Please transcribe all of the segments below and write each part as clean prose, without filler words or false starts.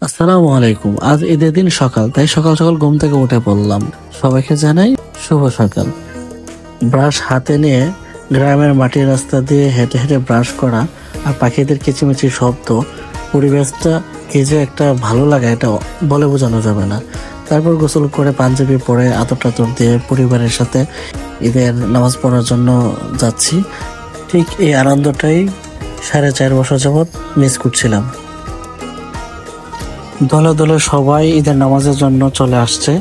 আসসালামু আলাইকুম। আজ ঈদের দিন সকাল, তাই সকাল সকাল ঘুম থেকে উঠে পড়লাম। সবাইকে জানাই শুভ সকাল। ব্রাশ হাতে নিয়ে গ্রামের মাটির রাস্তা দিয়ে হেঁটে হেঁটে ব্রাশ করা আর পাখিদের কিচিমিচি শব্দ, পরিবেশটা কি যে একটা ভালো লাগে, এটা বলে বোঝানো যাবে না। তারপর গোসল করে পাঞ্জাবি পরে আতর টাতর দিয়ে পরিবারের সাথে ঈদের নামাজ পড়ার জন্য যাচ্ছি। ঠিক এই আনন্দটাই 4.5 বছর যাবৎ মিস করছিলাম। দলে দলে সবাই ঈদের নামাজের জন্য চলে আসছে।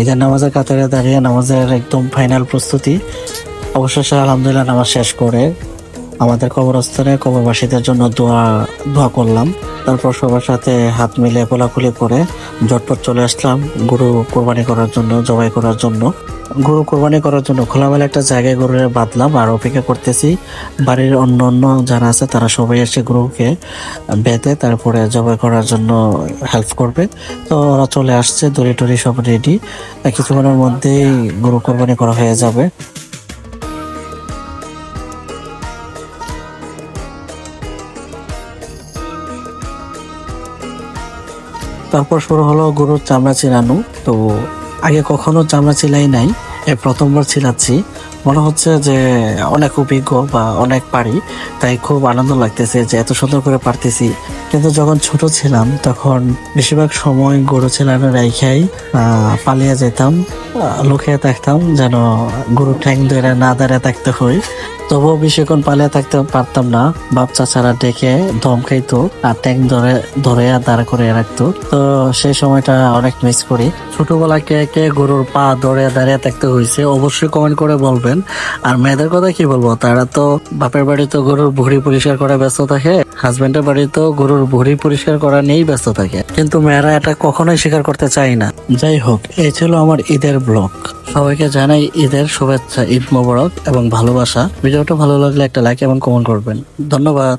ঈদের নামাজের কাতারে দাঁড়িয়ে নামাজের একদম ফাইনাল প্রস্তুতি। অবশেষে আলহামদুলিল্লাহ নামাজ শেষ করে আমাদের কবরস্থানে কবরবাসীদের জন্য দোয়া করলাম। তারপর সবার সাথে হাত মিলে কোলাকুলি করে ঝটপট চলে আসলাম গরু কোরবানি করার জন্য, জবাই করার জন্য। গরু কোরবানি করার জন্য খোলামেলা একটা জায়গায় গরু বাঁধলাম আর অপেক্ষা করতেছি বাড়ির অন্য অন্য যারা আছে তারা সবাই এসে গরুকে বেঁধে তারপরে জবাই করার জন্য হেল্প করবে। তো ওরা চলে আসছে, দড়ি টড়ি সব রেডি। কিছুক্ষণের মধ্যেই গরু কোরবানি করা হয়ে যাবে। তারপর শুরু হলো গরুর চামড়া চিরানো। তো আগে কখনো চামড়া চিলাই নাই, এই প্রথমবার চিলাচ্ছি। মনে হচ্ছে যে অনেক অভিজ্ঞ বা অনেক পারি, তাই খুব আনন্দ লাগতেছে যে এত সুন্দর করে পারতেছি। কিন্তু যখন ছোট ছিলাম তখন বেশিরভাগ সময় গরু চিলানো রাইখাই পালিয়ে যেতাম, লুকিয়ে থাকতাম যেন গরু ঠ্যাং ধরে না দাঁড়িয়ে থাকতে হয়। তবুও বেশিক্ষণ পালিয়ে থাকতে পারতাম না, বাপ চাচারা ডেকে দম খাইতো আর ট্যাং ধরে দাঁড় করে রাখতো। তো সেই সময়টা অনেক মিস করি। ছোটবেলায় কে কে গরুর পা ধরে দাঁড়িয়ে থাকতে হয়েছে অবশ্যই কমেন্ট করে বলবেন। আর মেয়েদের কথা কি বলবো, তারা তো বাপের বাড়ি তো গরুর ভুঁড়ি পরিষ্কার করা ব্যস্ত থাকে, হাজবেন্ডের বাড়ি তো গরুর ভুঁড়ি পরিষ্কার করা নিয়েই ব্যস্ত থাকে, কিন্তু মেয়েরা এটা কখনোই স্বীকার করতে চায় না। যাই হোক, এই ছিল আমার ঈদের ব্লগ। সবাইকে জানাই ঈদের শুভেচ্ছা, ঈদ মোবারক এবং ভালোবাসা। ভিডিওটা ভালো লাগলে একটা লাইক এবং কমেন্ট করবেন। ধন্যবাদ।